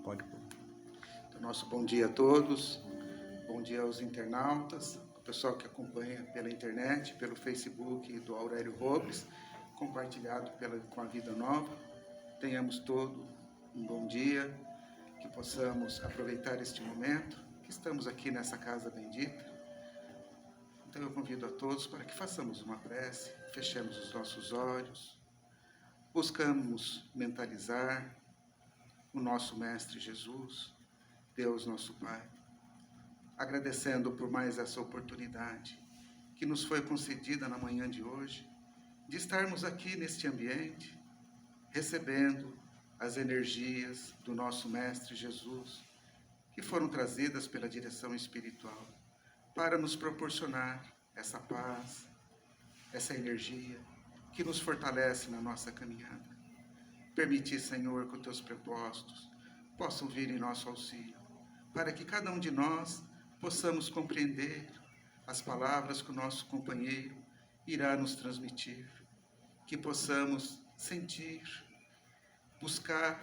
Pode pôr. Então, nosso bom dia a todos, bom dia aos internautas, ao pessoal que acompanha pela internet, pelo Facebook do Aurélio Robles, compartilhado com a Vida Nova. Tenhamos todo um bom dia, que possamos aproveitar este momento, que estamos aqui nessa casa bendita. Então eu convido a todos para que façamos uma prece, fechemos os nossos olhos, buscamos mentalizar o nosso Mestre Jesus, Deus nosso Pai, agradecendo por mais essa oportunidade que nos foi concedida na manhã de hoje, de estarmos aqui neste ambiente, recebendo as energias do nosso Mestre Jesus, que foram trazidas pela direção espiritual, para nos proporcionar essa paz, essa energia que nos fortalece na nossa caminhada. Permiti, Senhor, que os teus propósitos possam vir em nosso auxílio, para que cada um de nós possamos compreender as palavras que o nosso companheiro irá nos transmitir, que possamos sentir, buscar,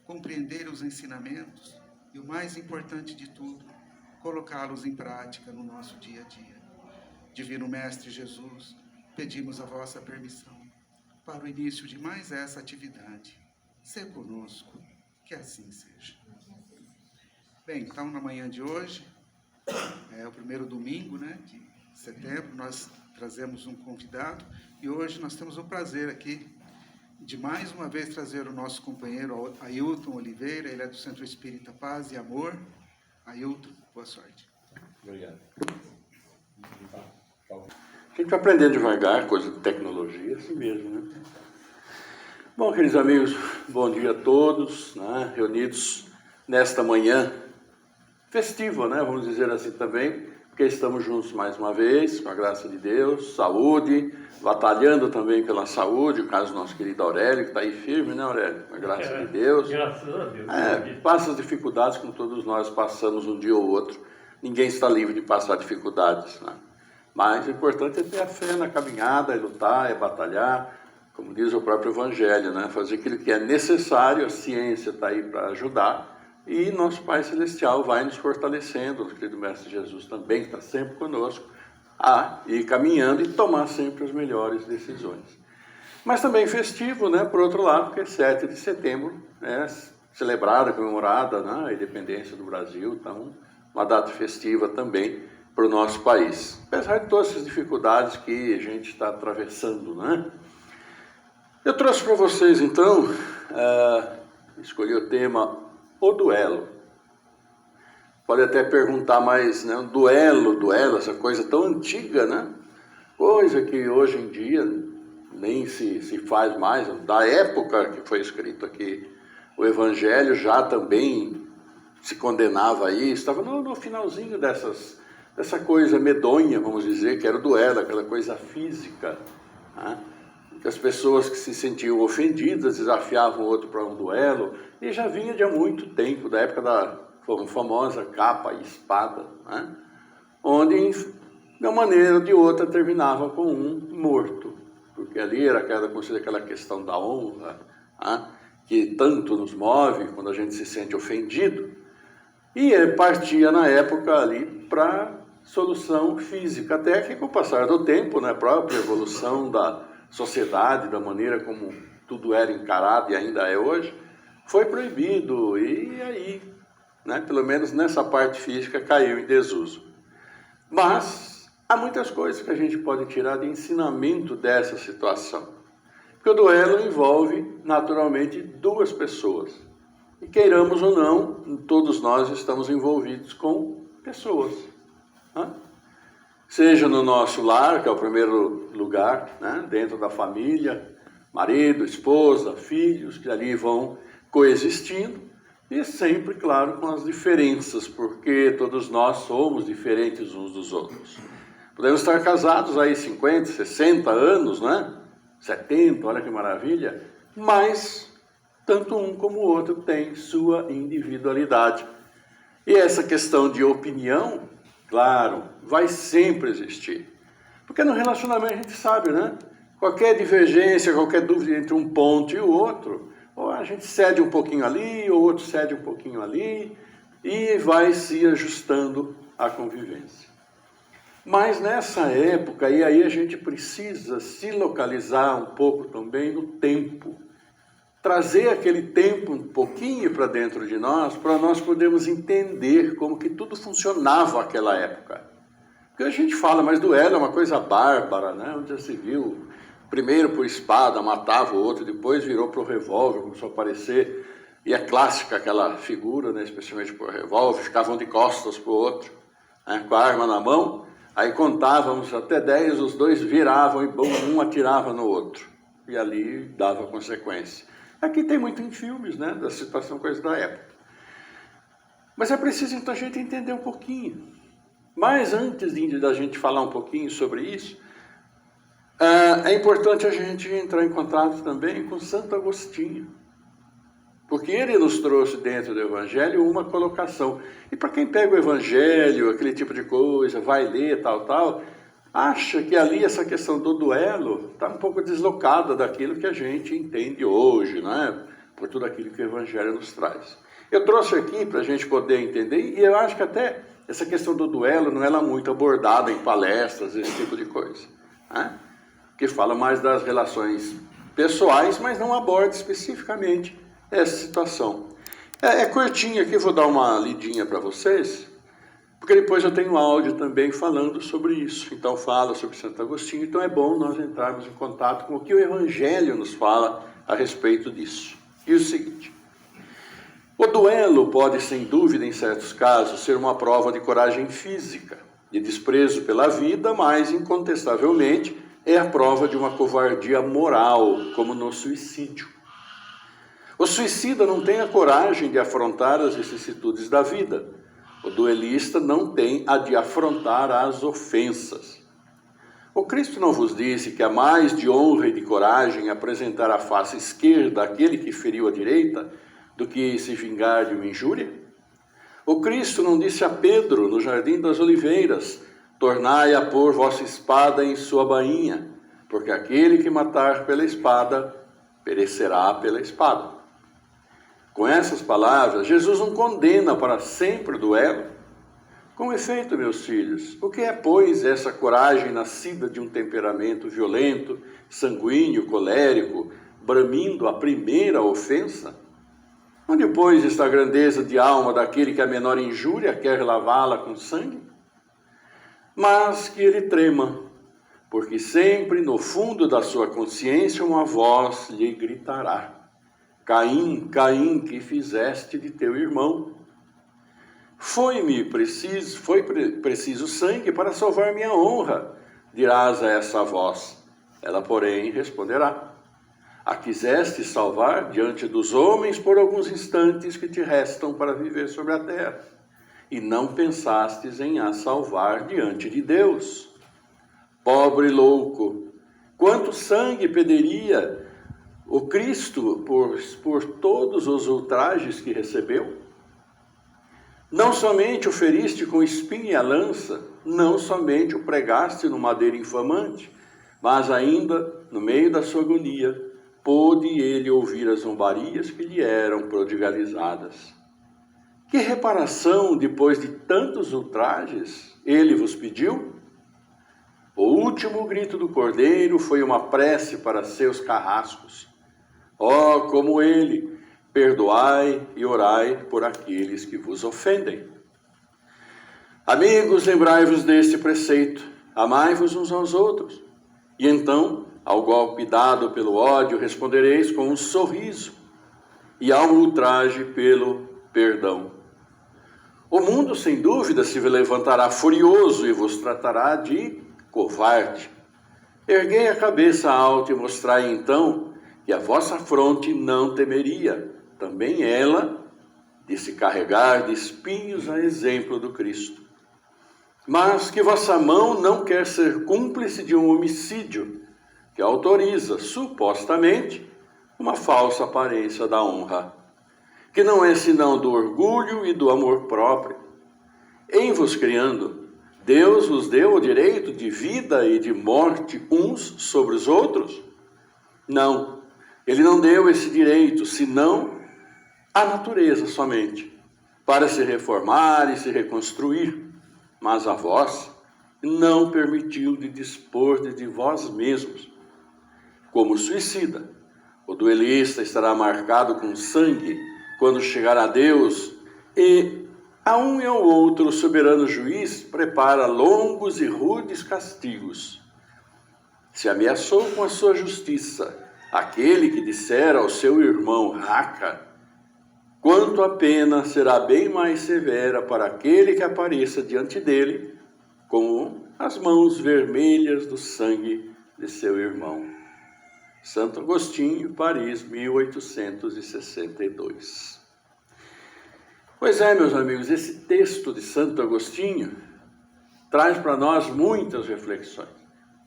compreender os ensinamentos e, o mais importante de tudo, colocá-los em prática no nosso dia a dia. Divino Mestre Jesus, pedimos a vossa permissão para o início de mais essa atividade. Sê conosco, que assim seja. Bem, então na manhã de hoje, é o primeiro domingo, de setembro, nós trazemos um convidado e hoje nós temos o prazer aqui de mais uma vez trazer o nosso companheiro Ailton Oliveira. Ele é do Centro Espírita Paz e Amor. Ailton, boa sorte. Obrigado. A gente vai aprendendo devagar, coisa de tecnologia, assim mesmo, né? Bom, queridos amigos, bom dia a todos, reunidos nesta manhã festiva, vamos dizer assim também, porque estamos juntos mais uma vez, com a graça de Deus, saúde, batalhando também pela saúde, o caso do nosso querido Aurélio, que está aí firme, né, Aurélio? Com a graça de Deus. Graças a Deus. Passa as dificuldades como todos nós passamos um dia ou outro. Ninguém está livre de passar dificuldades, Mas o importante é ter a fé na caminhada, é lutar, é batalhar, como diz o próprio Evangelho, fazer aquilo que é necessário. A ciência está aí para ajudar, e nosso Pai Celestial vai nos fortalecendo, o querido Mestre Jesus também está sempre conosco, a ir caminhando e tomar sempre as melhores decisões. Mas também festivo, por outro lado, porque 7 de setembro é celebrada, comemorada, a independência do Brasil, então uma data festiva também para o nosso país, apesar de todas essas dificuldades que a gente está atravessando, Eu trouxe para vocês, então, escolhi o tema, o duelo. Pode até perguntar, mas duelo, essa coisa tão antiga, coisa que hoje em dia nem se faz mais. Da época que foi escrito aqui o Evangelho, já também se condenava a isso, estava no finalzinho dessa coisa medonha, vamos dizer, que era o duelo, aquela coisa física, que as pessoas que se sentiam ofendidas desafiavam o outro para um duelo, e já vinha de há muito tempo, da época da famosa capa e espada, onde, de uma maneira ou de outra, terminava com um morto, porque ali era aquela questão da honra, que tanto nos move quando a gente se sente ofendido, e partia na época ali para solução física, até que com o passar do tempo, a própria evolução da sociedade, da maneira como tudo era encarado e ainda é hoje, foi proibido, e aí, pelo menos nessa parte física, caiu em desuso. Mas há muitas coisas que a gente pode tirar de ensinamento dessa situação, porque o duelo envolve naturalmente duas pessoas, e queiramos ou não, todos nós estamos envolvidos com pessoas, seja no nosso lar, que é o primeiro lugar, dentro da família, marido, esposa, filhos, que ali vão coexistindo, e sempre, claro, com as diferenças, porque todos nós somos diferentes uns dos outros. Podemos estar casados aí 50, 60 anos, 70, olha que maravilha, mas tanto um como o outro tem sua individualidade. E essa questão de opinião, claro, vai sempre existir. Porque no relacionamento a gente sabe, Qualquer divergência, qualquer dúvida entre um ponto e o outro, A gente cede um pouquinho ali, o outro cede um pouquinho ali, e vai se ajustando à convivência. Mas nessa época, e aí a gente precisa se localizar um pouco também no tempo, trazer aquele tempo um pouquinho para dentro de nós, para nós podermos entender como que tudo funcionava naquela época. Porque a gente fala, mas duelo é uma coisa bárbara, né? Onde já se viu, primeiro por espada, matava o outro, depois virou para o revólver, começou a aparecer, e é clássica aquela figura, né? Especialmente por revólver, ficavam de costas para o outro, né? Com a arma na mão, aí contávamos até 10, os dois viravam e um atirava no outro, e ali dava consequência. Aqui tem muito em filmes, né, da situação, coisa da época. Mas é preciso, então, a gente entender um pouquinho. Mas antes da gente falar um pouquinho sobre isso, é importante a gente entrar em contato também com Santo Agostinho. Porque ele nos trouxe dentro do Evangelho uma colocação. E para quem pega o Evangelho, aquele tipo de coisa, vai ler, tal, acha que ali essa questão do duelo está um pouco deslocada daquilo que a gente entende hoje, né? Por tudo aquilo que o Evangelho nos traz. Eu trouxe aqui para a gente poder entender, e eu acho que até essa questão do duelo não é lá muito abordada em palestras, esse tipo de coisa, né? Que fala mais das relações pessoais, mas não aborda especificamente essa situação. É curtinho aqui, vou dar uma lidinha para vocês, porque depois eu tenho áudio também falando sobre isso. Então fala sobre Santo Agostinho, então é bom nós entrarmos em contato com o que o Evangelho nos fala a respeito disso. E o seguinte: o duelo pode, sem dúvida, em certos casos, ser uma prova de coragem física, de desprezo pela vida, mas, incontestavelmente, é a prova de uma covardia moral, como no suicídio. O suicida não tem a coragem de afrontar as vicissitudes da vida. O duelista não tem a de afrontar as ofensas. O Cristo não vos disse que há mais de honra e de coragem apresentar a face esquerda àquele que feriu a direita do que se vingar de uma injúria? O Cristo não disse a Pedro, no Jardim das Oliveiras, tornai a pôr vossa espada em sua bainha, porque aquele que matar pela espada, perecerá pela espada. Com essas palavras, Jesus não condena para sempre o duelo. Com efeito, meus filhos, o que é, pois, essa coragem nascida de um temperamento violento, sanguíneo, colérico, bramindo a primeira ofensa? Onde, pois, está a grandeza de alma daquele que a menor injúria quer lavá-la com sangue? Mas que ele trema, porque sempre no fundo da sua consciência uma voz lhe gritará: Caim, Caim, que fizeste de teu irmão? Foi preciso sangue para salvar minha honra, dirás a essa voz. Ela, porém, responderá: a quiseste salvar diante dos homens por alguns instantes que te restam para viver sobre a terra, e não pensastes em a salvar diante de Deus. Pobre louco, quanto sangue pediria o Cristo por todos os ultrajes que recebeu? Não somente o feriste com espinha e lança, não somente o pregaste no madeiro infamante, mas ainda, no meio da sua agonia, pôde ele ouvir as zombarias que lhe eram prodigalizadas. Que reparação, depois de tantos ultrajes, ele vos pediu? O último grito do cordeiro foi uma prece para seus carrascos. Ó, como ele, perdoai e orai por aqueles que vos ofendem. Amigos, lembrai-vos deste preceito, amai-vos uns aos outros. E então, ao golpe dado pelo ódio, respondereis com um sorriso, e ao ultraje pelo perdão. O mundo, sem dúvida, se levantará furioso e vos tratará de covarde. Erguei a cabeça alta e mostrai então que a vossa fronte não temeria, também ela, de se carregar de espinhos a exemplo do Cristo. Mas que vossa mão não quer ser cúmplice de um homicídio que autoriza, supostamente, uma falsa aparência da honra, que não é senão do orgulho e do amor próprio. Em vos criando, Deus vos deu o direito de vida e de morte uns sobre os outros? Não. Ele não deu esse direito, senão à natureza somente, para se reformar e se reconstruir. Mas a vós não permitiu de dispor de vós mesmos. Como suicida, o duelista estará marcado com sangue quando chegar a Deus, e a um e ao outro o soberano juiz prepara longos e rudes castigos. Se ameaçou com a sua justiça aquele que disser ao seu irmão raca, quanto a pena será bem mais severa para aquele que apareça diante dele com as mãos vermelhas do sangue de seu irmão. Santo Agostinho, Paris, 1862. Pois é, meus amigos, esse texto de Santo Agostinho traz para nós muitas reflexões.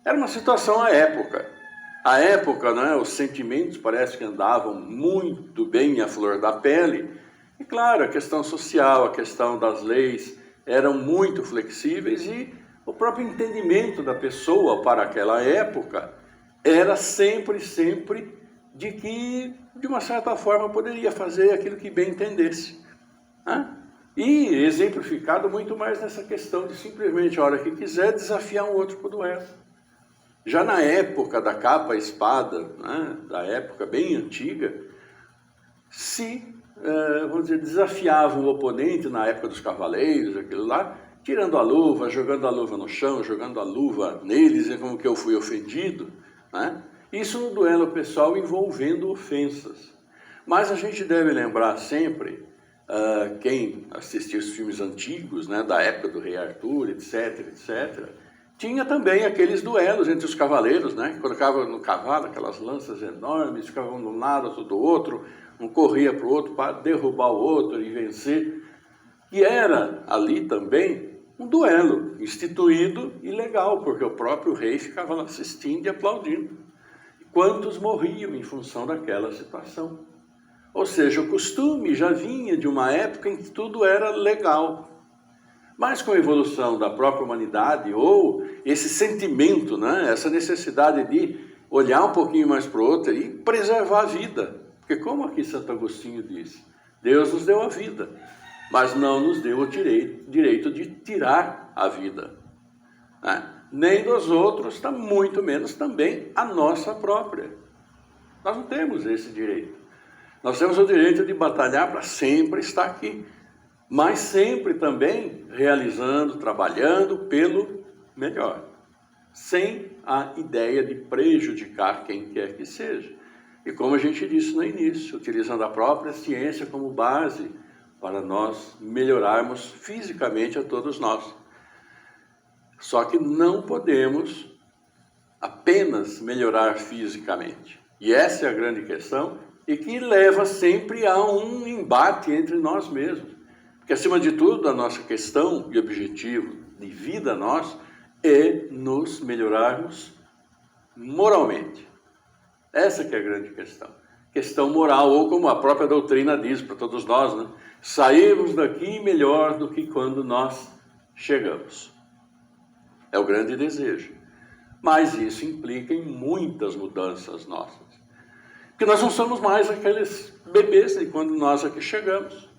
Era uma situação à época. À época, né, os sentimentos parece que andavam muito bem à flor da pele. E claro, a questão social, a questão das leis eram muito flexíveis e o próprio entendimento da pessoa para aquela época era sempre de que, de uma certa forma, poderia fazer aquilo que bem entendesse. Né? E exemplificado muito mais nessa questão de simplesmente, a hora que quiser, desafiar um outro para o duelo. Já na época da capa e espada, né, da época bem antiga, vamos dizer, desafiava o oponente na época dos cavaleiros, aquilo lá, tirando a luva, jogando a luva no chão, jogando a luva neles, e como que eu fui ofendido. Né? Isso no duelo pessoal envolvendo ofensas. Mas a gente deve lembrar sempre, quem assistiu os filmes antigos, né, da época do Rei Arthur, etc., tinha também aqueles duelos entre os cavaleiros, né? Colocavam no cavalo aquelas lanças enormes, ficavam de um lado, outro do outro, um corria para o outro para derrubar o outro e vencer. E era ali também um duelo instituído e legal, porque o próprio rei ficava lá assistindo e aplaudindo. Quantos morriam em função daquela situação? Ou seja, o costume já vinha de uma época em que tudo era legal. Mas com a evolução da própria humanidade, ou esse sentimento, né, essa necessidade de olhar um pouquinho mais para o outro e preservar a vida. Porque como aqui Santo Agostinho diz, Deus nos deu a vida, mas não nos deu o direito de tirar a vida. Né? Nem dos outros, muito menos também a nossa própria. Nós não temos esse direito. Nós temos o direito de batalhar para sempre estar aqui. Mas sempre também realizando, trabalhando pelo melhor, sem a ideia de prejudicar quem quer que seja. E como a gente disse no início, utilizando a própria ciência como base para nós melhorarmos fisicamente a todos nós. Só que não podemos apenas melhorar fisicamente. E essa é a grande questão, e que leva sempre a um embate entre nós mesmos. Porque, acima de tudo, a nossa questão e objetivo de vida nosso é nos melhorarmos moralmente. Essa que é a grande questão. Questão moral, ou como a própria doutrina diz para todos nós, né? Sairmos daqui melhor do que quando nós chegamos. É o grande desejo. Mas isso implica em muitas mudanças nossas. Porque nós não somos mais aqueles bebês de quando nós aqui chegamos.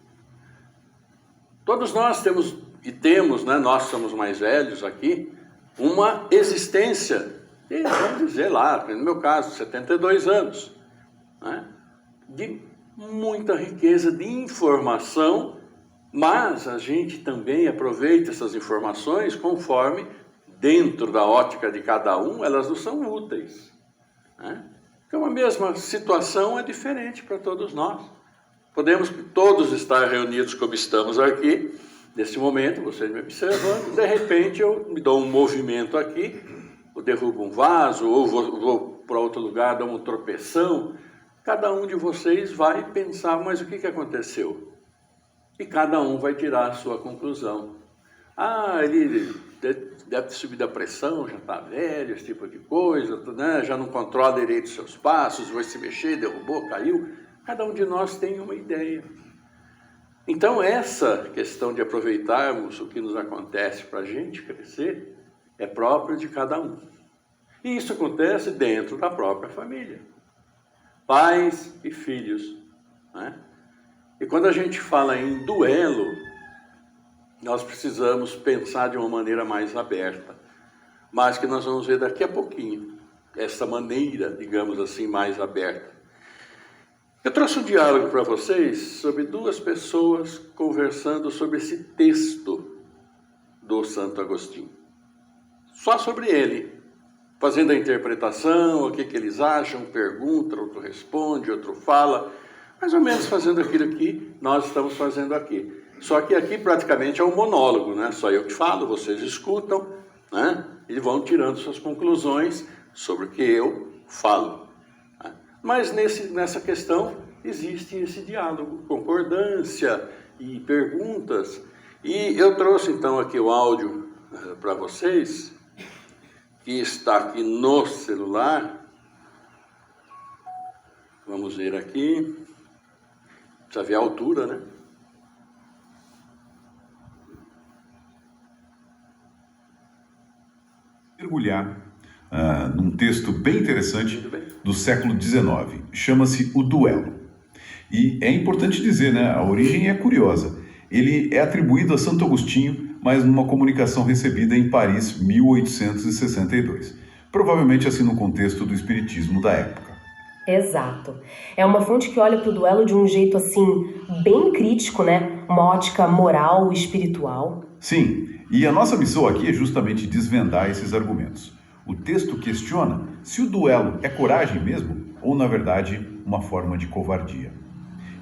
Todos nós temos, né, nós somos mais velhos aqui, uma existência, vamos dizer lá, no meu caso, 72 anos, né, de muita riqueza de informação, mas a gente também aproveita essas informações conforme, dentro da ótica de cada um, elas não são úteis. Né? Então a mesma situação é diferente para todos nós. Podemos todos estar reunidos como estamos aqui, nesse momento, vocês me observando, de repente eu me dou um movimento aqui, eu derrubo um vaso, ou vou para outro lugar, dou uma tropeção. Cada um de vocês vai pensar, mas o que aconteceu? E cada um vai tirar a sua conclusão. Ele deve ter subido a pressão, já está velho, esse tipo de coisa, né? Já não controla direito os seus passos, vai se mexer, derrubou, caiu. Cada um de nós tem uma ideia. Então, essa questão de aproveitarmos o que nos acontece para a gente crescer é próprio de cada um. E isso acontece dentro da própria família. pais e filhos, né? E quando a gente fala em duelo, nós precisamos pensar de uma maneira mais aberta, mas que nós vamos ver daqui a pouquinho, essa maneira, digamos assim, mais aberta. Eu trouxe um diálogo para vocês sobre duas pessoas conversando sobre esse texto do Santo Agostinho. Só sobre ele, fazendo a interpretação, o que eles acham, pergunta, outro responde, outro fala, mais ou menos fazendo aquilo que nós estamos fazendo aqui. Só que aqui praticamente é um monólogo, né? Só eu que falo, vocês escutam, né? E vão tirando suas conclusões sobre o que eu falo. Mas nessa questão existe esse diálogo, concordância e perguntas. E eu trouxe então aqui o áudio para vocês, que está aqui no celular. Vamos ver aqui. Precisa ver a altura, né? Mergulhar num texto bem interessante do século XIX, chama-se O Duelo. E é importante dizer, né, a origem é curiosa. Ele é atribuído a Santo Agostinho, mas numa comunicação recebida em Paris, 1862. Provavelmente assim no contexto do espiritismo da época. Exato. É uma fonte que olha para o duelo de um jeito assim, bem crítico, né? Uma ótica moral e espiritual. Sim, e a nossa missão aqui é justamente desvendar esses argumentos. O texto questiona se o duelo é coragem mesmo ou, na verdade, uma forma de covardia.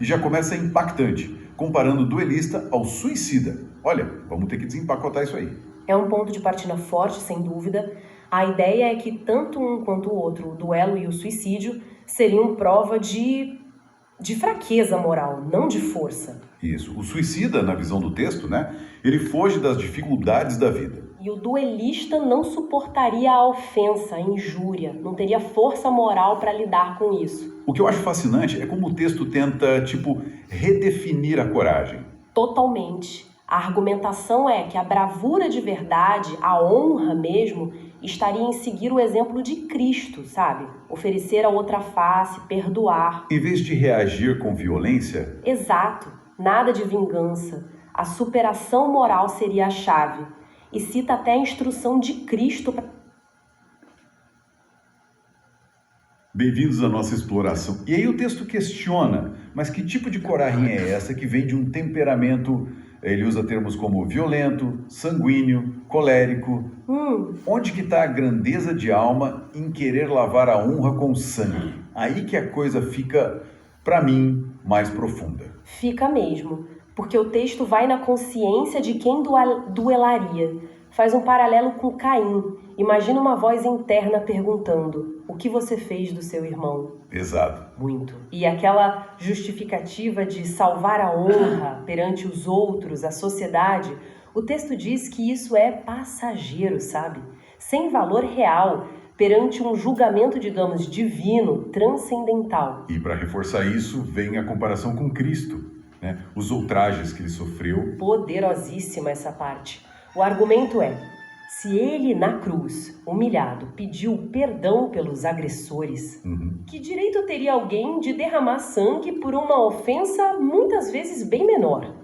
E já começa impactante, comparando o duelista ao suicida. Olha, vamos ter que desempacotar isso aí. É um ponto de partida forte, sem dúvida. A ideia é que tanto um quanto o outro, o duelo e o suicídio, seriam prova de fraqueza moral, não de força. Isso. O suicida, na visão do texto, né? Ele foge das dificuldades da vida. E o duelista não suportaria a ofensa, a injúria, não teria força moral para lidar com isso. O que eu acho fascinante é como o texto tenta, redefinir a coragem. Totalmente. A argumentação é que a bravura de verdade, a honra mesmo, estaria em seguir o exemplo de Cristo, sabe? Oferecer a outra face, perdoar. Em vez de reagir com violência... Exato. Nada de vingança. A superação moral seria a chave. E cita até a instrução de Cristo para... Bem-vindos à nossa exploração. E aí o texto questiona, mas que tipo de coragem é essa que vem de um temperamento, ele usa termos como violento, sanguíneo, colérico. Onde que está a grandeza de alma em querer lavar a honra com sangue? Aí que a coisa fica, para mim, mais profunda. Fica mesmo, porque o texto vai na consciência de quem duelaria. Faz um paralelo com Caim. Imagina uma voz interna perguntando: o que você fez do seu irmão? Exato. Muito. E aquela justificativa de salvar a honra perante os outros, a sociedade, o texto diz que isso é passageiro, sabe? Sem valor real, perante um julgamento, digamos, divino, transcendental. E para reforçar isso, vem a comparação com Cristo, né? Os ultrajes que ele sofreu. Poderosíssima essa parte. O argumento é: se ele, na cruz, humilhado, pediu perdão pelos agressores, que direito teria alguém de derramar sangue por uma ofensa muitas vezes bem menor?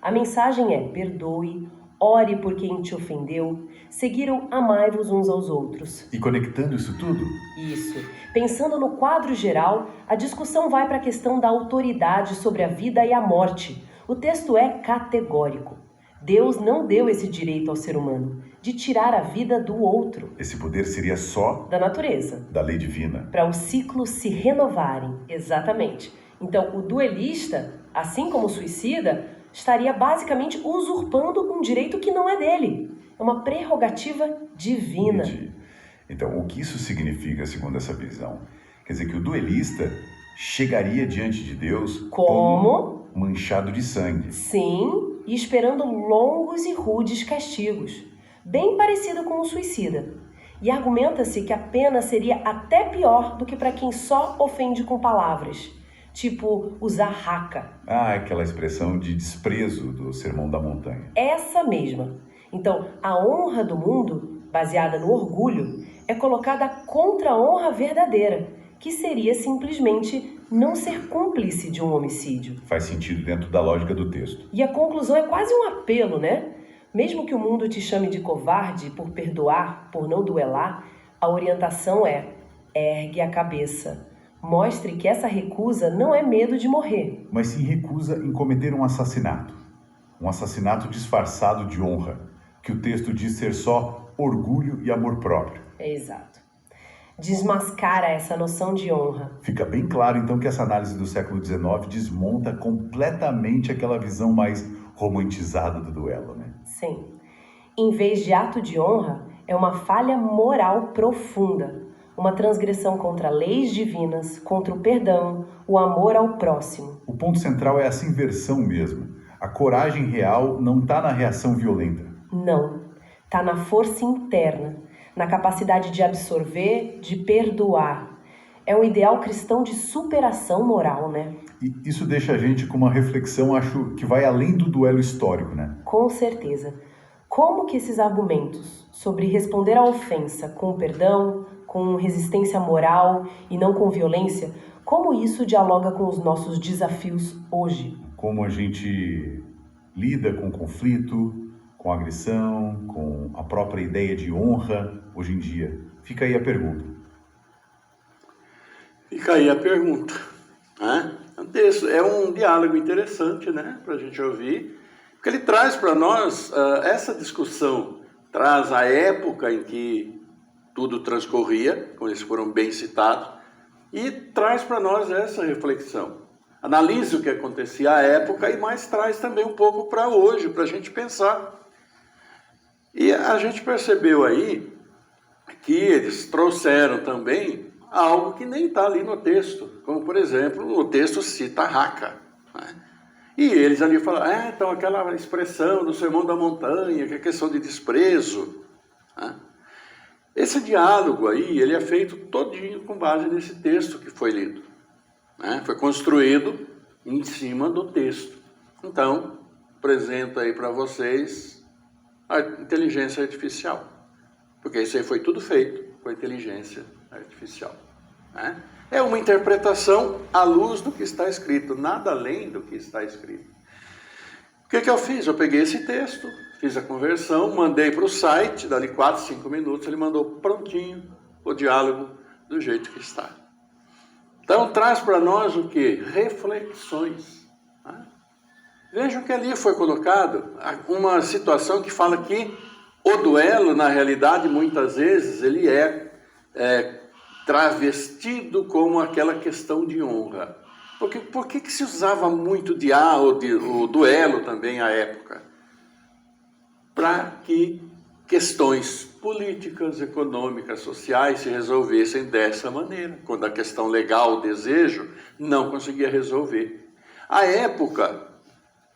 A mensagem é: perdoe, ore por quem te ofendeu, seguiram amai-vos uns aos outros. E conectando isso tudo? Isso. Pensando no quadro geral, a discussão vai para a questão da autoridade sobre a vida e a morte. O texto é categórico. Deus não deu esse direito ao ser humano, de tirar a vida do outro. Esse poder seria só da natureza, da lei divina. Para os ciclos se renovarem, exatamente. Então, o duelista, assim como o suicida, estaria basicamente usurpando um direito que não é dele. É uma prerrogativa divina. Entendi. Então, o que isso significa, segundo essa visão? Quer dizer que o duelista chegaria diante de Deus como manchado de sangue. Sim, e esperando longos e rudes castigos, bem parecido com o suicida. E argumenta-se que a pena seria até pior do que para quem só ofende com palavras, tipo usar raca. Aquela expressão de desprezo do Sermão da Montanha. Essa mesma. Então, a honra do mundo, baseada no orgulho, é colocada contra a honra verdadeira, que seria simplesmente não ser cúmplice de um homicídio. Faz sentido dentro da lógica do texto. E a conclusão é quase um apelo, né? Mesmo que o mundo te chame de covarde por perdoar, por não duelar, a orientação é: ergue a cabeça. Mostre que essa recusa não é medo de morrer. Mas sim recusa em cometer um assassinato. Um assassinato disfarçado de honra, que o texto diz ser só orgulho e amor próprio. É exato. Desmascara essa noção de honra. Fica bem claro, então, que essa análise do século XIX desmonta completamente aquela visão mais romantizada do duelo, né? Sim. Em vez de ato de honra, é uma falha moral profunda. Uma transgressão contra leis divinas, contra o perdão, o amor ao próximo. O ponto central é essa inversão mesmo. A coragem real não está na reação violenta. Não. Está na força interna, na capacidade de absorver, de perdoar. É um ideal cristão de superação moral, né? E isso deixa a gente com uma reflexão, acho, que vai além do duelo histórico, né? Com certeza. Como que esses argumentos sobre responder à ofensa com perdão, com resistência moral e não com violência, como isso dialoga com os nossos desafios hoje? Como a gente lida com o conflito, com a agressão, com a própria ideia de honra hoje em dia? Fica aí a pergunta. Fica aí a pergunta, né? É um diálogo interessante, né, para a gente ouvir, porque ele traz para nós essa discussão, traz a época em que tudo transcorria, como eles foram bem citados, e traz para nós essa reflexão. Analisa o que acontecia à época e mais traz também um pouco para hoje, para a gente pensar. E a gente percebeu aí que eles trouxeram também algo que nem está ali no texto, como por exemplo, o texto cita a raca, né? E eles ali falam, então aquela expressão do Sermão da Montanha, que é questão de desprezo, né? Esse diálogo aí, ele é feito todinho com base nesse texto que foi lido, né? Foi construído em cima do texto. Então, apresento aí para vocês a inteligência artificial, porque isso aí foi tudo feito com a inteligência artificial, né? É uma interpretação à luz do que está escrito, nada além do que está escrito. O que eu fiz? Eu peguei esse texto, fiz a conversão, mandei para o site, dali 4, 5 minutos, ele mandou prontinho o diálogo do jeito que está. Então traz para nós o quê? Reflexões, né? Vejam que ali foi colocado uma situação que fala que o duelo, na realidade, muitas vezes, ele é travestido como aquela questão de honra. Por que se usava muito o duelo também à época? Para que questões políticas, econômicas, sociais se resolvessem dessa maneira. Quando a questão legal, o desejo, não conseguia resolver. À época,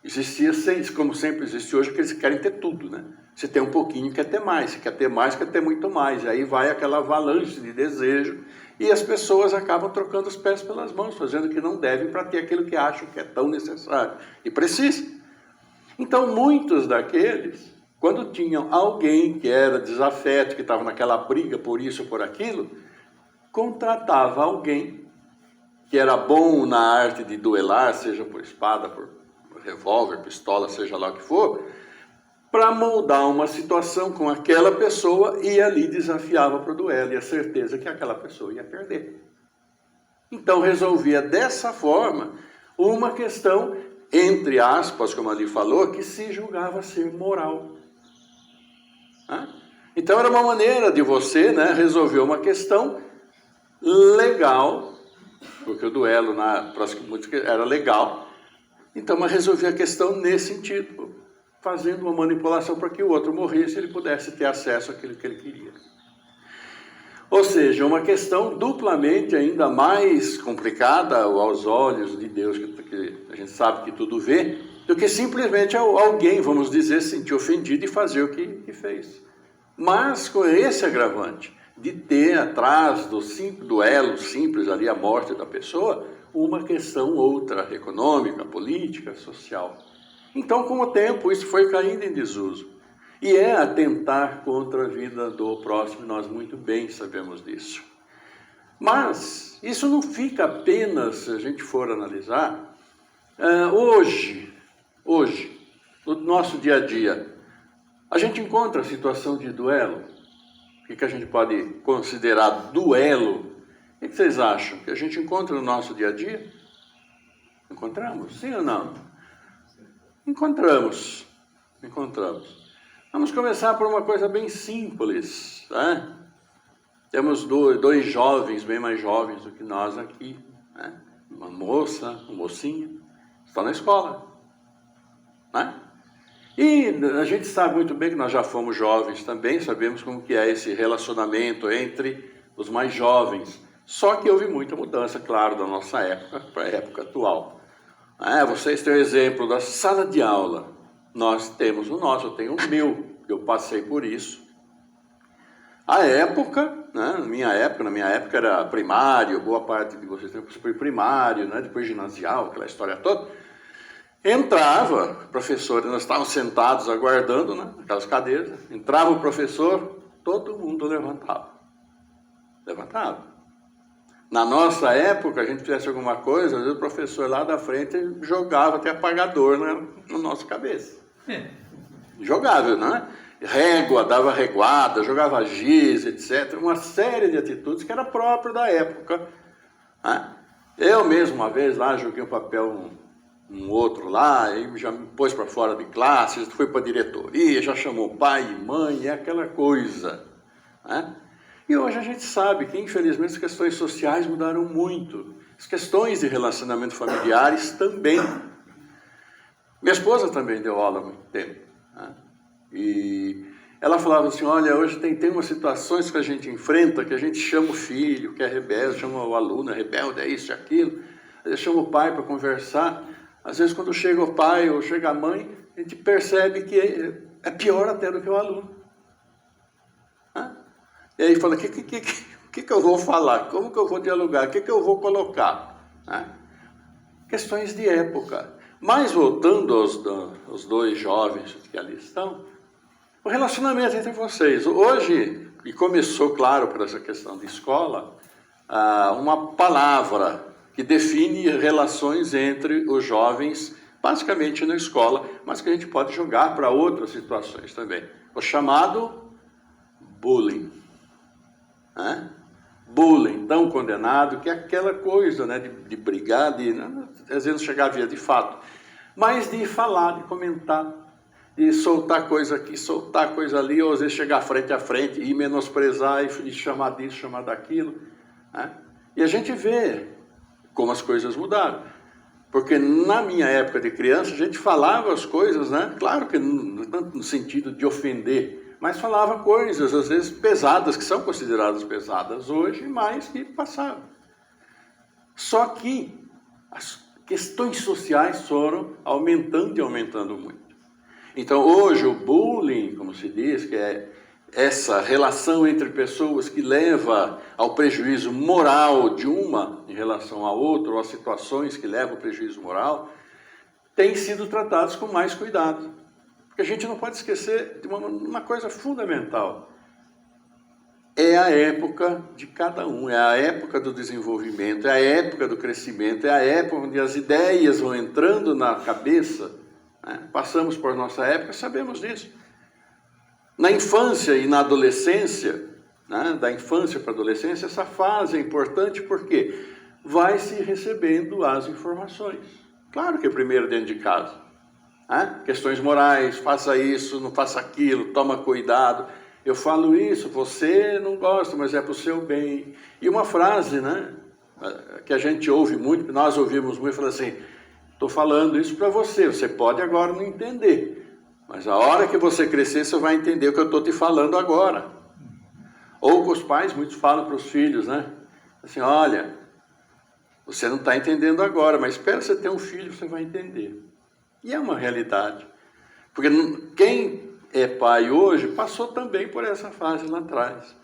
existia, como sempre existe hoje, que eles querem ter tudo, né? Se tem um pouquinho, quer ter mais. Se quer ter mais, quer ter muito mais. E aí vai aquela avalanche de desejo e as pessoas acabam trocando os pés pelas mãos, fazendo o que não devem para ter aquilo que acham que é tão necessário e precisa. Então, muitos daqueles, quando tinham alguém que era desafeto, que estava naquela briga por isso ou por aquilo, contratava alguém que era bom na arte de duelar, seja por espada, por revólver, pistola, seja lá o que for, para moldar uma situação com aquela pessoa e ali desafiava para o duelo, e a certeza que aquela pessoa ia perder. Então resolvia dessa forma uma questão, entre aspas, como ali falou, que se julgava ser moral. Então era uma maneira de você, né, resolver uma questão legal, porque o duelo para muitos era legal, então mas resolvia a questão nesse sentido, fazendo uma manipulação para que o outro morresse e ele pudesse ter acesso àquilo que ele queria. Ou seja, uma questão duplamente ainda mais complicada aos olhos de Deus, que a gente sabe que tudo vê, do que simplesmente alguém, vamos dizer, se sentir ofendido e fazer o que fez. Mas com esse agravante de ter atrás do duelo simples ali, a morte da pessoa, uma questão outra, econômica, política, social. Então, com o tempo, isso foi caindo em desuso. E atentar contra a vida do próximo, nós muito bem sabemos disso. Mas isso não fica apenas, se a gente for analisar, hoje, no nosso dia a dia, a gente encontra a situação de duelo. O que a gente pode considerar duelo? O que vocês acham? Que a gente encontra no nosso dia a dia? Encontramos? Sim ou não? Encontramos. Vamos começar por uma coisa bem simples, né? Temos dois jovens, bem mais jovens do que nós aqui, né? Uma moça, um mocinho, estão na escola, né? E a gente sabe muito bem que nós já fomos jovens também, sabemos como que é esse relacionamento entre os mais jovens. Só que houve muita mudança, claro, da nossa época para a época atual. Vocês têm o exemplo da sala de aula. Nós temos o nosso, eu tenho o meu, eu passei por isso. A época, né, na minha época era primário, boa parte de vocês foi primário, né, depois ginasial, aquela história toda. Entrava o professor, nós estávamos sentados aguardando, né, naquelas cadeiras, entrava o professor, todo mundo levantava. Na nossa época, a gente fizesse alguma coisa, às vezes o professor lá da frente jogava até apagador na nossa cabeça. Jogava, né? Régua, dava reguada, jogava giz, etc. Uma série de atitudes que era próprio da época. Né? Eu mesmo, uma vez lá, joguei um papel um outro lá, e já me pôs para fora de classe, foi para a diretoria, já chamou pai e mãe, é aquela coisa. Né? E hoje a gente sabe que, infelizmente, as questões sociais mudaram muito. As questões de relacionamento familiares também. Minha esposa também deu aula há muito tempo. Né? E ela falava assim, olha, hoje tem umas situações que a gente enfrenta, que a gente chama o filho, que é rebelde, chama o aluno, é rebelde, é isso e aquilo. Às vezes chama o pai para conversar. Às vezes, quando chega o pai ou chega a mãe, a gente percebe que é pior até do que o aluno. E aí fala, o que eu vou falar? Como que eu vou dialogar? O que eu vou colocar? Questões de época. Mas voltando aos dois jovens que ali estão, o relacionamento entre vocês. Hoje, e começou, claro, por essa questão de escola, uma palavra que define relações entre os jovens, basicamente na escola, mas que a gente pode jogar para outras situações também. O chamado bullying. Bullying, tão condenado, que é aquela coisa, né, de brigar, às vezes chegar a via de fato, mas de falar, de comentar, de soltar coisa aqui, soltar coisa ali, ou às vezes chegar frente a frente e menosprezar e chamar disso, chamar daquilo. Né? E a gente vê como as coisas mudaram. Porque na minha época de criança, a gente falava as coisas, né? Claro que não tanto no sentido de ofender, mas falava coisas, às vezes pesadas, que são consideradas pesadas hoje, mas que passavam. Só que as questões sociais foram aumentando e aumentando muito. Então, hoje, o bullying, como se diz, que é essa relação entre pessoas que leva ao prejuízo moral de uma em relação à outra, ou às situações que levam ao prejuízo moral, tem sido tratados com mais cuidado. Porque a gente não pode esquecer de uma coisa fundamental. É a época de cada um, é a época do desenvolvimento, é a época do crescimento, é a época onde as ideias vão entrando na cabeça. Né? Passamos por nossa época, sabemos disso. Na infância e na adolescência, né? Da infância para a adolescência, essa fase é importante porque vai se recebendo as informações. Claro que primeiro dentro de casa. Questões morais, faça isso, não faça aquilo, toma cuidado. Eu falo isso, você não gosta, mas é para o seu bem. E uma frase, né, que a gente ouve muito, que nós ouvimos muito, fala assim, estou falando isso para você, você pode agora não entender, mas a hora que você crescer, você vai entender o que eu estou te falando agora. Ou com os pais, muitos falam para os filhos, né, assim, olha, você não está entendendo agora, mas espera você ter um filho, você vai entender. E é uma realidade, porque quem é pai hoje passou também por essa fase lá atrás.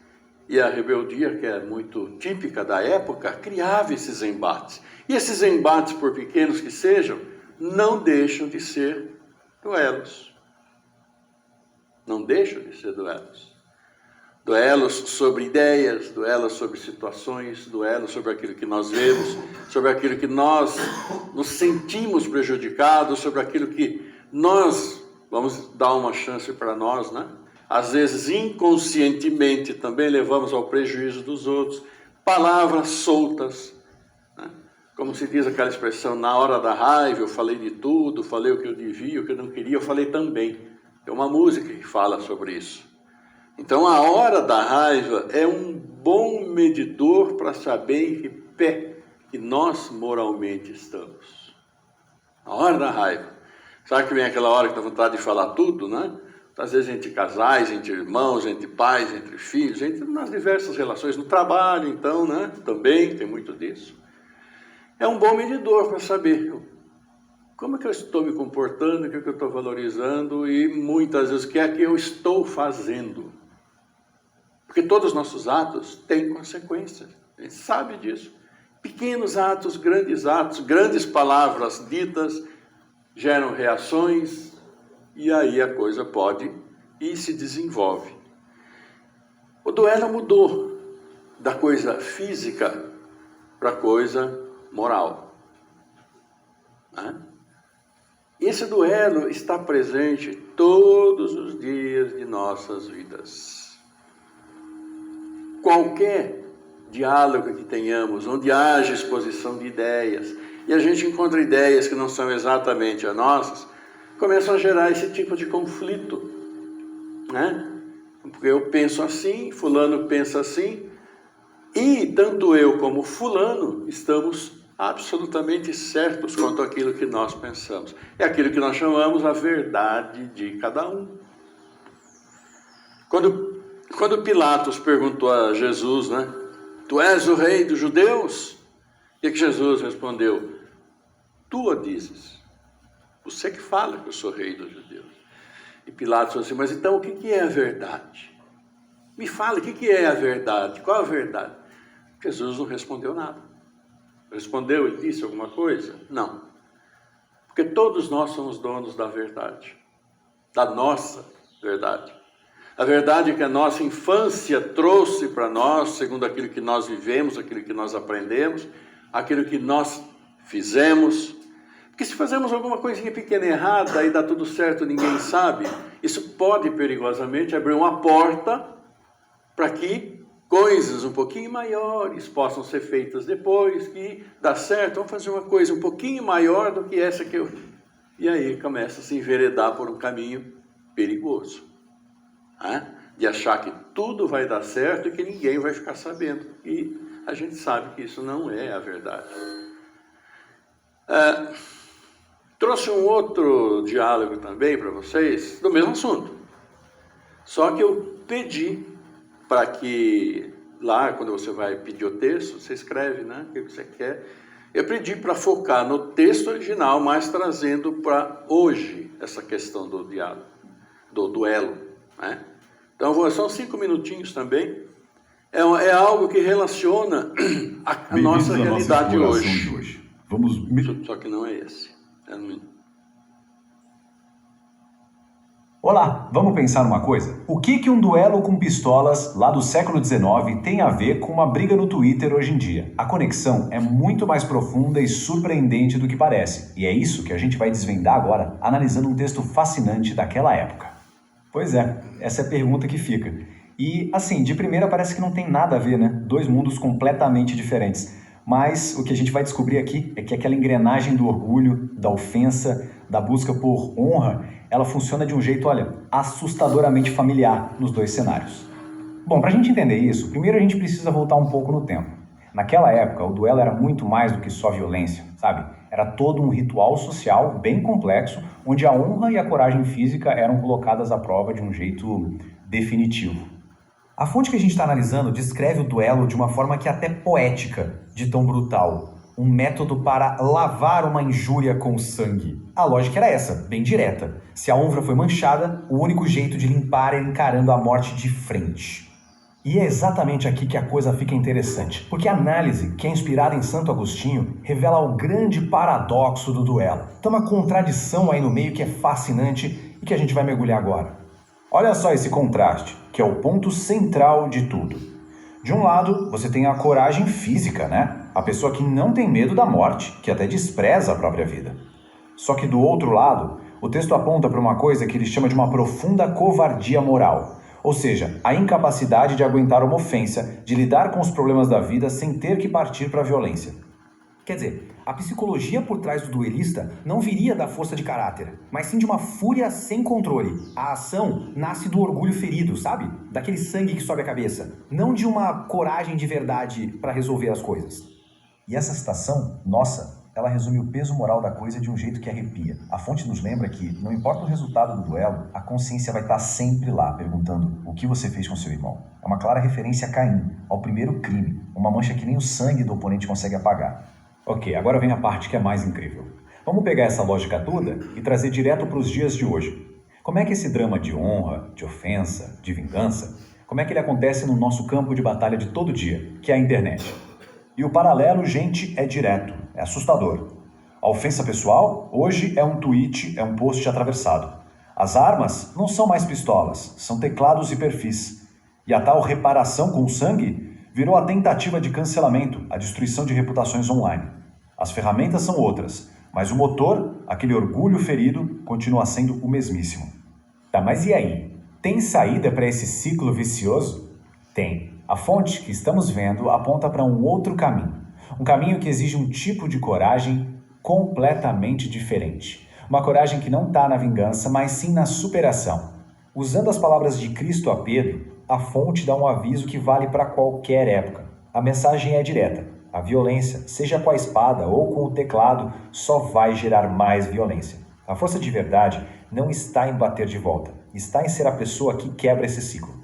E a rebeldia, que é muito típica da época, criava esses embates. E esses embates, por pequenos que sejam, não deixam de ser duelos. Não deixam de ser duelos. duelos sobre ideias, duelos sobre situações, duelos sobre aquilo que nós vemos, sobre aquilo que nós nos sentimos prejudicados, sobre aquilo que nós vamos dar uma chance para nós, né? Às vezes inconscientemente também levamos ao prejuízo dos outros, palavras soltas, né? Como se diz aquela expressão, na hora da raiva eu falei de tudo, falei o que eu devia, o que eu não queria, eu falei também. É uma música que fala sobre isso. Então a hora da raiva é um bom medidor para saber em que pé que nós moralmente estamos. A hora da raiva. Sabe que vem aquela hora que dá vontade de falar tudo, né? Às vezes entre casais, entre irmãos, entre pais, entre filhos, entre nas diversas relações, no trabalho, então, né? Também tem muito disso. É um bom medidor para saber como é que eu estou me comportando, o que é que eu estou valorizando e muitas vezes o que é que eu estou fazendo. Porque todos os nossos atos têm consequências, a gente sabe disso. Pequenos atos, grandes palavras ditas geram reações e aí a coisa pode e se desenvolve. O duelo mudou da coisa física para a coisa moral. Né? Esse duelo está presente todos os dias de nossas vidas. Qualquer diálogo que tenhamos, onde haja exposição de ideias, e a gente encontra ideias que não são exatamente as nossas, começam a gerar esse tipo de conflito, né? Porque eu penso assim, fulano pensa assim, e tanto eu como fulano estamos absolutamente certos quanto àquilo que nós pensamos. É aquilo que nós chamamos a verdade de cada um. Quando Pilatos perguntou a Jesus, né? Tu és o rei dos judeus? E que Jesus respondeu, tu o dizes. Você que fala que eu sou rei dos judeus. E Pilatos falou assim, mas então o que é a verdade? Me fala, o que é a verdade? Qual a verdade? Jesus não respondeu nada. Respondeu, ele disse alguma coisa? Não. Porque todos nós somos donos da verdade. Da nossa verdade. A verdade que a nossa infância trouxe para nós, segundo aquilo que nós vivemos, aquilo que nós aprendemos, aquilo que nós fizemos. Porque se fazemos alguma coisinha pequena errada e dá tudo certo, ninguém sabe, isso pode perigosamente abrir uma porta para que coisas um pouquinho maiores possam ser feitas depois, que dá certo, vamos fazer uma coisa um pouquinho maior do que essa que eu... E aí começa a se enveredar por um caminho perigoso. De achar que tudo vai dar certo e que ninguém vai ficar sabendo. E a gente sabe que isso não é a verdade. Trouxe um outro diálogo também para vocês, do mesmo assunto. Só que eu pedi para que, lá quando você vai pedir o texto, você escreve, né, o que você quer. Eu pedi para focar no texto original, mas trazendo para hoje essa questão do diálogo, do duelo, né? Então, são 5 minutinhos também. É algo que relaciona a nossa realidade hoje. Vamos... Só que não é esse. Olá, vamos pensar numa coisa? O que um duelo com pistolas lá do século XIX tem a ver com uma briga no Twitter hoje em dia? A conexão é muito mais profunda e surpreendente do que parece. E é isso que a gente vai desvendar agora, analisando um texto fascinante daquela época. Pois é, essa é a pergunta que fica. E, assim, de primeira parece que não tem nada a ver, né? 2 mundos completamente diferentes. Mas o que a gente vai descobrir aqui é que aquela engrenagem do orgulho, da ofensa, da busca por honra, ela funciona de um jeito, olha, assustadoramente familiar nos 2 cenários. Bom, para a gente entender isso, primeiro a gente precisa voltar um pouco no tempo. Naquela época, o duelo era muito mais do que só violência, sabe? Era todo um ritual social bem complexo, onde a honra e a coragem física eram colocadas à prova de um jeito definitivo. A fonte que a gente está analisando descreve o duelo de uma forma que é até poética, de tão brutal. Um método para lavar uma injúria com sangue. A lógica era essa, bem direta. Se a honra foi manchada, o único jeito de limpar é encarando a morte de frente. E é exatamente aqui que a coisa fica interessante, porque a análise, que é inspirada em Santo Agostinho, revela o grande paradoxo do duelo. Tem uma contradição aí no meio que é fascinante e que a gente vai mergulhar agora. Olha só esse contraste. que é o ponto central de tudo. De um lado, você tem a coragem física, né? A pessoa que não tem medo da morte, que até despreza a própria vida. Só que do outro lado, o texto aponta para uma coisa que ele chama de uma profunda covardia moral. Ou seja, a incapacidade de aguentar uma ofensa, de lidar com os problemas da vida sem ter que partir para a violência. Quer dizer, a psicologia por trás do duelista não viria da força de caráter, mas sim de uma fúria sem controle. A ação nasce do orgulho ferido, sabe? Daquele sangue que sobe a cabeça. Não de uma coragem de verdade para resolver as coisas. E essa citação, nossa, ela resume o peso moral da coisa de um jeito que arrepia. A fonte nos lembra que, não importa o resultado do duelo, a consciência vai estar sempre lá, perguntando o que você fez com seu irmão. É uma clara referência a Caim, ao primeiro crime, uma mancha que nem o sangue do oponente consegue apagar. Ok, agora vem a parte que é mais incrível. Vamos pegar essa lógica toda e trazer direto para os dias de hoje. Como é que esse drama de honra, de ofensa, de vingança, como é que ele acontece no nosso campo de batalha de todo dia, que é a internet? E o paralelo, gente, é direto, é assustador. A ofensa pessoal, hoje é um tweet, é um post atravessado. As armas não são mais pistolas, são teclados e perfis. E a tal reparação com sangue virou a tentativa de cancelamento, a destruição de reputações online. As ferramentas são outras, mas o motor, aquele orgulho ferido, continua sendo o mesmíssimo. Tá, mas e aí? Tem saída para esse ciclo vicioso? Tem. A fonte que estamos vendo aponta para um outro caminho. Um caminho que exige um tipo de coragem completamente diferente. Uma coragem que não está na vingança, mas sim na superação. Usando as palavras de Cristo a Pedro, a fonte dá um aviso que vale para qualquer época. A mensagem é direta. A violência, seja com a espada ou com o teclado, só vai gerar mais violência. A força de verdade não está em bater de volta, está em ser a pessoa que quebra esse ciclo.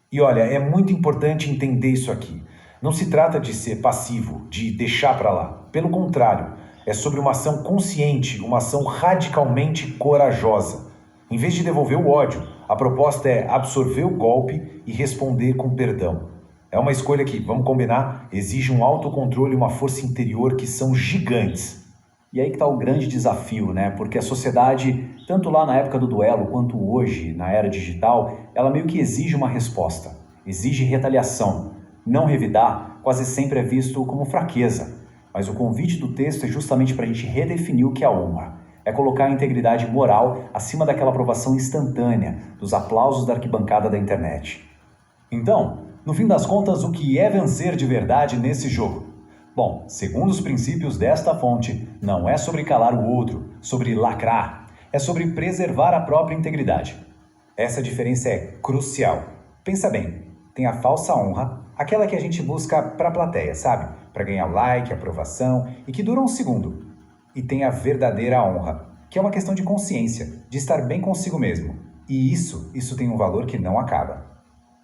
E olha, é muito importante entender isso aqui. Não se trata de ser passivo, de deixar para lá. Pelo contrário, é sobre uma ação consciente, uma ação radicalmente corajosa. Em vez de devolver o ódio, a proposta é absorver o golpe e responder com perdão. É uma escolha que, vamos combinar, exige um autocontrole e uma força interior que são gigantes. E aí que está o grande desafio, né? Porque a sociedade, tanto lá na época do duelo quanto hoje, na era digital, ela meio que exige uma resposta, exige retaliação. Não revidar quase sempre é visto como fraqueza, mas o convite do texto é justamente para a gente redefinir o que é a honra. É colocar a integridade moral acima daquela aprovação instantânea, dos aplausos da arquibancada da internet. Então, no fim das contas, o que é vencer de verdade nesse jogo? Bom, segundo os princípios desta fonte, não é sobre calar o outro, sobre lacrar, é sobre preservar a própria integridade. Essa diferença é crucial. Pensa bem, tem a falsa honra, aquela que a gente busca para a plateia, sabe? Para ganhar like, aprovação e que dura um segundo. E tem a verdadeira honra, que é uma questão de consciência, de estar bem consigo mesmo. E isso tem um valor que não acaba.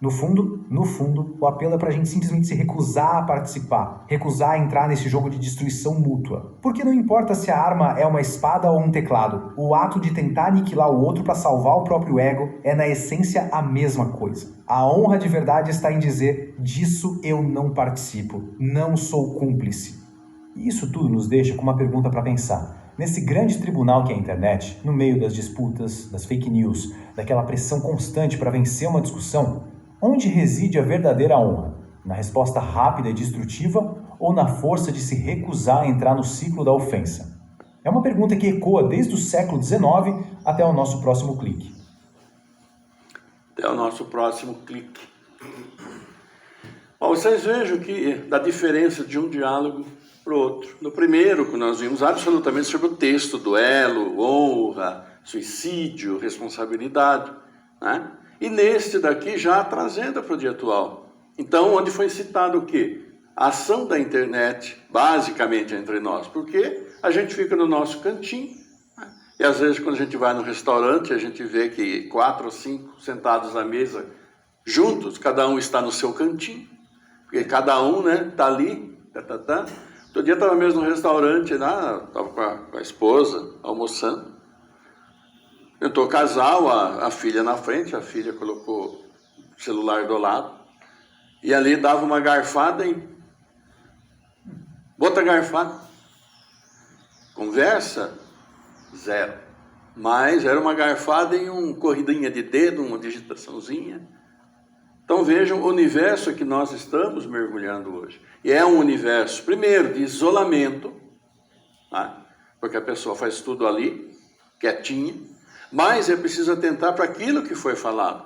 No fundo, o apelo é para a gente simplesmente se recusar a participar, recusar a entrar nesse jogo de destruição mútua. Porque não importa se a arma é uma espada ou um teclado, o ato de tentar aniquilar o outro para salvar o próprio ego é na essência a mesma coisa. A honra de verdade está em dizer, disso eu não participo, não sou cúmplice. E isso tudo nos deixa com uma pergunta para pensar. Nesse grande tribunal que é a internet, no meio das disputas, das fake news, daquela pressão constante para vencer uma discussão, onde reside a verdadeira honra? Na resposta rápida e destrutiva ou na força de se recusar a entrar no ciclo da ofensa? É uma pergunta que ecoa desde o século XIX até o nosso próximo clique. Até o nosso próximo clique. Bom, vocês vejam que da diferença de um diálogo para o outro. No primeiro, que nós vimos absolutamente sobre o texto, duelo, honra, suicídio, responsabilidade, né? E neste daqui já trazendo para o dia atual. Então, onde foi citado o quê? A ação da internet, basicamente entre nós. Porque a gente fica no nosso cantinho, né? E às vezes quando a gente vai no restaurante, a gente vê que 4 ou 5 sentados à mesa, juntos, cada um está no seu cantinho. Porque cada um, né, está ali. Outro dia eu estava mesmo no restaurante, lá, estava com a esposa, almoçando. Eu estou casal, a filha na frente, a filha colocou o celular do lado, e ali dava uma garfada em outra garfada. Conversa, zero. Mas era uma garfada em uma corridinha de dedo, uma digitaçãozinha. Então vejam o universo que nós estamos mergulhando hoje. E é um universo, primeiro, de isolamento, né? Porque a pessoa faz tudo ali, quietinha, mas é preciso atentar para aquilo que foi falado,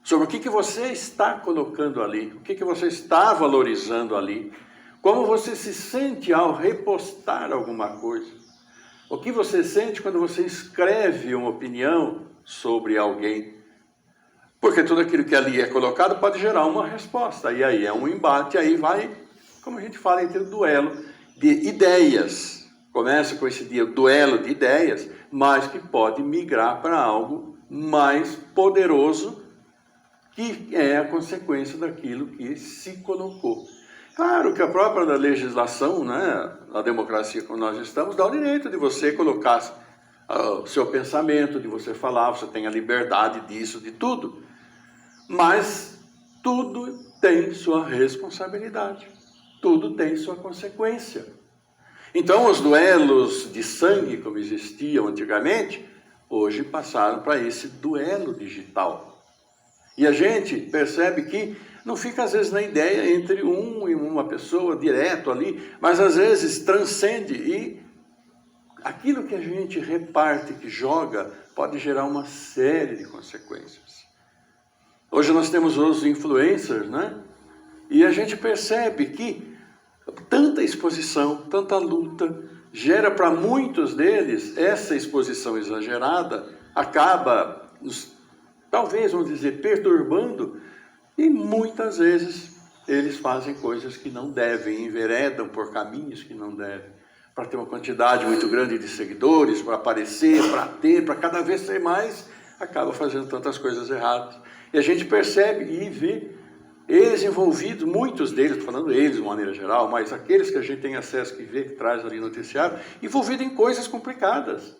sobre o que você está colocando ali, o que você está valorizando ali, como você se sente ao repostar alguma coisa, o que você sente quando você escreve uma opinião sobre alguém, porque tudo aquilo que ali é colocado pode gerar uma resposta, e aí é um embate, aí vai, como a gente fala, entre o duelo de ideias. Começa com esse duelo de ideias, mas que pode migrar para algo mais poderoso, que é a consequência daquilo que se colocou. Claro que a própria legislação, né, a democracia como nós estamos, dá o direito de você colocar o seu pensamento, de você falar, você tem a liberdade disso, de tudo. Mas tudo tem sua responsabilidade, tudo tem sua consequência. Então, os duelos de sangue, como existiam antigamente, hoje passaram para esse duelo digital. E a gente percebe que não fica, às vezes, na ideia entre um e uma pessoa direto ali, mas, às vezes, transcende e aquilo que a gente reparte, que joga, pode gerar uma série de consequências. Hoje nós temos os influencers, né? E a gente percebe que tanta exposição, tanta luta, gera para muitos deles, essa exposição exagerada acaba, talvez, vamos dizer, perturbando, e muitas vezes eles fazem coisas que não devem, enveredam por caminhos que não devem, para ter uma quantidade muito grande de seguidores, para aparecer, para cada vez ser mais, acaba fazendo tantas coisas erradas. E a gente percebe e vê eles envolvidos, muitos deles, estou falando eles de uma maneira geral, mas aqueles que a gente tem acesso, que vê, que traz ali no noticiário, envolvidos em coisas complicadas,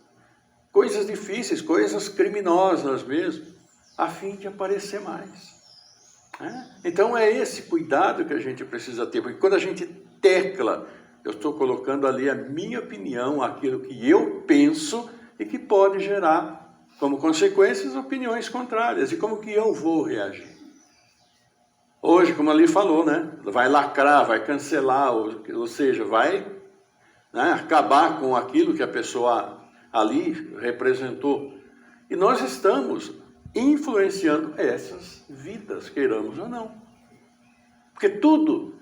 coisas difíceis, coisas criminosas mesmo, a fim de aparecer mais. Então é esse cuidado que a gente precisa ter, porque quando a gente tecla, eu estou colocando ali a minha opinião, aquilo que eu penso e que pode gerar, como consequências, opiniões contrárias, e como que eu vou reagir. Hoje, como ali falou, né? Vai lacrar, vai cancelar, ou seja, vai, né, acabar com aquilo que a pessoa ali representou. E nós estamos influenciando essas vidas, queiramos ou não. Porque tudo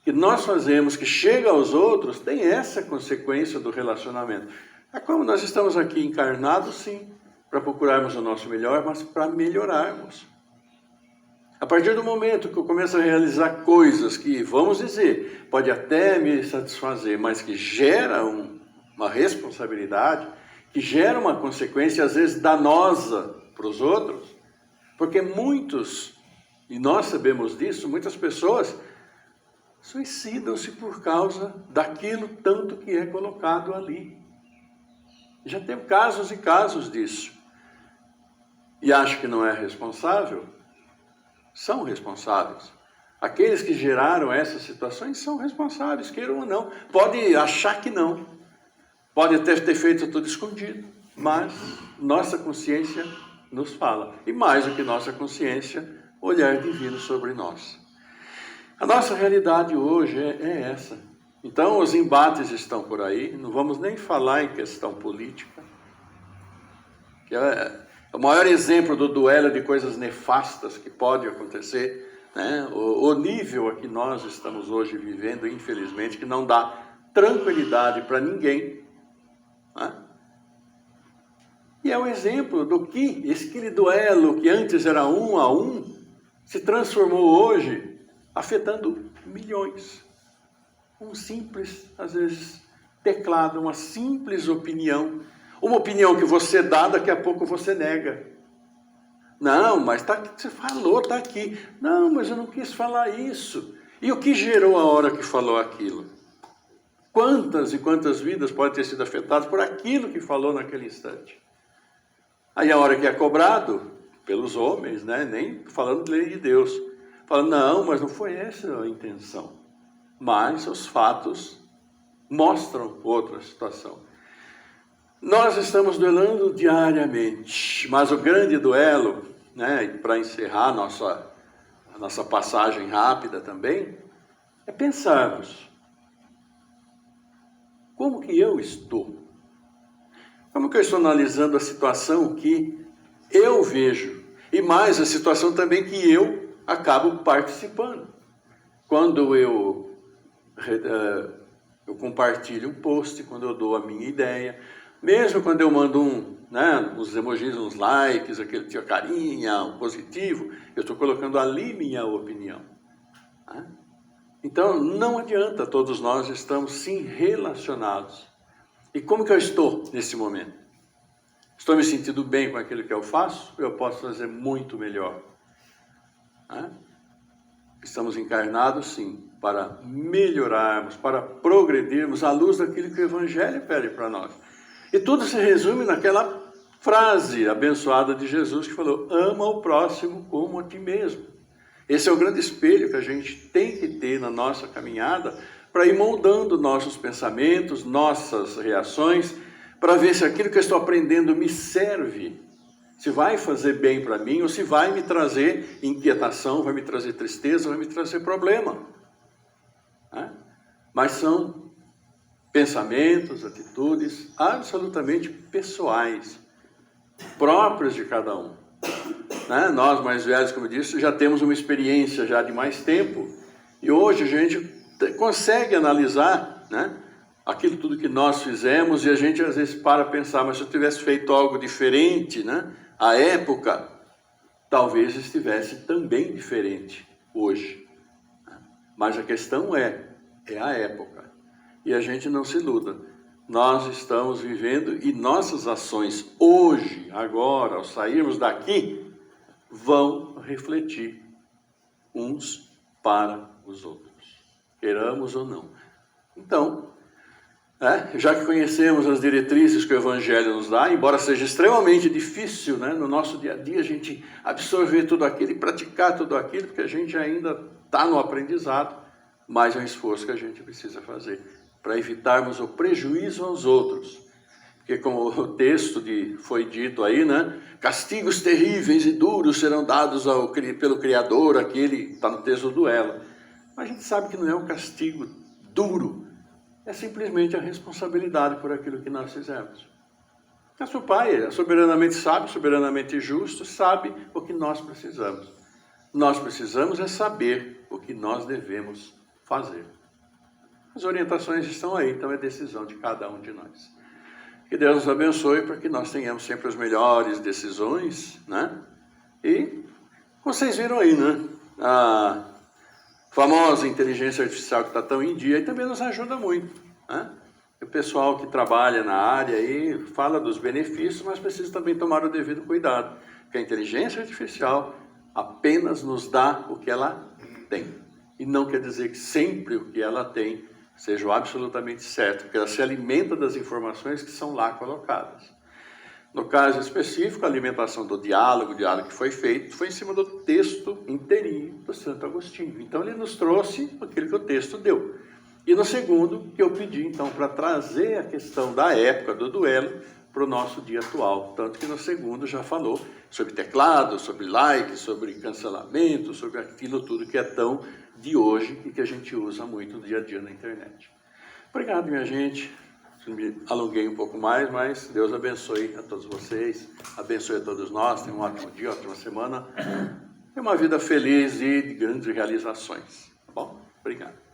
que nós fazemos, que chega aos outros, tem essa consequência do relacionamento. É como nós estamos aqui encarnados, sim, para procurarmos o nosso melhor, mas para melhorarmos. A partir do momento que eu começo a realizar coisas que, vamos dizer, pode até me satisfazer, mas que gera uma responsabilidade, que gera uma consequência, às vezes, danosa para os outros, porque muitos, e nós sabemos disso, muitas pessoas suicidam-se por causa daquilo tanto que é colocado ali. Já tem casos e casos disso. E acho que não é responsável? São responsáveis. Aqueles que geraram essas situações são responsáveis, queiram ou não. Pode achar que não. Pode até ter feito tudo escondido. Mas nossa consciência nos fala. E mais do que nossa consciência, olhar divino sobre nós. A nossa realidade hoje é essa. Então os embates estão por aí. Não vamos nem falar em questão política. Que é o maior exemplo do duelo de coisas nefastas que pode acontecer, né? O nível a que nós estamos hoje vivendo, infelizmente, que não dá tranquilidade para ninguém, né? E é o exemplo do que aquele duelo que antes era 1 a 1, se transformou hoje, afetando milhões. Um simples, às vezes, teclado, uma simples opinião. Uma opinião que você dá, daqui a pouco você nega. Não, mas tá, você falou, está aqui. Não, mas eu não quis falar isso. E o que gerou a hora que falou aquilo? Quantas e quantas vidas podem ter sido afetadas por aquilo que falou naquele instante? Aí a hora que é cobrado pelos homens, né, nem falando de lei de Deus, falando, não, mas não foi essa a intenção. Mas os fatos mostram outra situação. Nós estamos duelando diariamente, mas o grande duelo, né, para encerrar a nossa passagem rápida também, é pensarmos: como que eu estou? Como que eu estou analisando a situação que eu vejo? E mais, a situação também que eu acabo participando. Quando eu compartilho um post, quando eu dou a minha ideia, mesmo quando eu mando uns emojis, uns likes, aquele tio carinha, um positivo, eu estou colocando ali minha opinião. Né? Então, não adianta, todos nós estamos sim relacionados. E como que eu estou nesse momento? Estou me sentindo bem com aquilo que eu faço? Eu posso fazer muito melhor. Né? Estamos encarnados, sim, para melhorarmos, para progredirmos à luz daquilo que o Evangelho pede para nós. E tudo se resume naquela frase abençoada de Jesus que falou: ama o próximo como a ti mesmo. Esse é o grande espelho que a gente tem que ter na nossa caminhada para ir moldando nossos pensamentos, nossas reações, para ver se aquilo que eu estou aprendendo me serve, se vai fazer bem para mim ou se vai me trazer inquietação, vai me trazer tristeza, vai me trazer problema. Né? Mas são pensamentos, atitudes absolutamente pessoais, próprios de cada um. Né? Nós, mais velhos, como eu disse, já temos uma experiência já de mais tempo e hoje a gente consegue analisar, né, aquilo tudo que nós fizemos e a gente às vezes para pensar: mas se eu tivesse feito algo diferente, né, à época, talvez estivesse também diferente hoje. Mas a questão é a época. E a gente não se iluda. Nós estamos vivendo e nossas ações hoje, agora, ao sairmos daqui, vão refletir uns para os outros, queiramos ou não. Então, já que conhecemos as diretrizes que o Evangelho nos dá, embora seja extremamente difícil, né, no nosso dia a dia a gente absorver tudo aquilo e praticar tudo aquilo, porque a gente ainda está no aprendizado, mas é um esforço que a gente precisa fazer para evitarmos o prejuízo aos outros. Porque como o texto foi dito aí, né, castigos terríveis e duros serão dados pelo Criador, aquele está no texto do duelo. Mas a gente sabe que não é um castigo duro, é simplesmente a responsabilidade por aquilo que nós fizemos. Nosso Pai é soberanamente sábio, soberanamente justo, sabe o que nós precisamos. Nós precisamos é saber o que nós devemos fazer. As orientações estão aí, então é decisão de cada um de nós. Que Deus nos abençoe para que nós tenhamos sempre as melhores decisões, né? E vocês viram aí, né? A famosa inteligência artificial que está tão em dia e também nos ajuda muito, né? O pessoal que trabalha na área aí fala dos benefícios, mas precisa também tomar o devido cuidado, porque a inteligência artificial apenas nos dá o que ela tem. E não quer dizer que sempre o que ela tem seja absolutamente certo, porque ela se alimenta das informações que são lá colocadas. No caso específico, a alimentação do diálogo, o diálogo que foi feito, foi em cima do texto inteirinho do Santo Agostinho. Então ele nos trouxe aquilo que o texto deu. E no segundo, que eu pedi então para trazer a questão da época do duelo para o nosso dia atual. Tanto que no segundo já falou sobre teclado, sobre like, sobre cancelamento, sobre aquilo tudo que é tão de hoje e que a gente usa muito no dia a dia na internet. Obrigado, minha gente. Me alonguei um pouco mais, mas Deus abençoe a todos vocês, abençoe a todos nós, tenham um ótimo dia, ótima semana e uma vida feliz e de grandes realizações. Tá bom? Obrigado.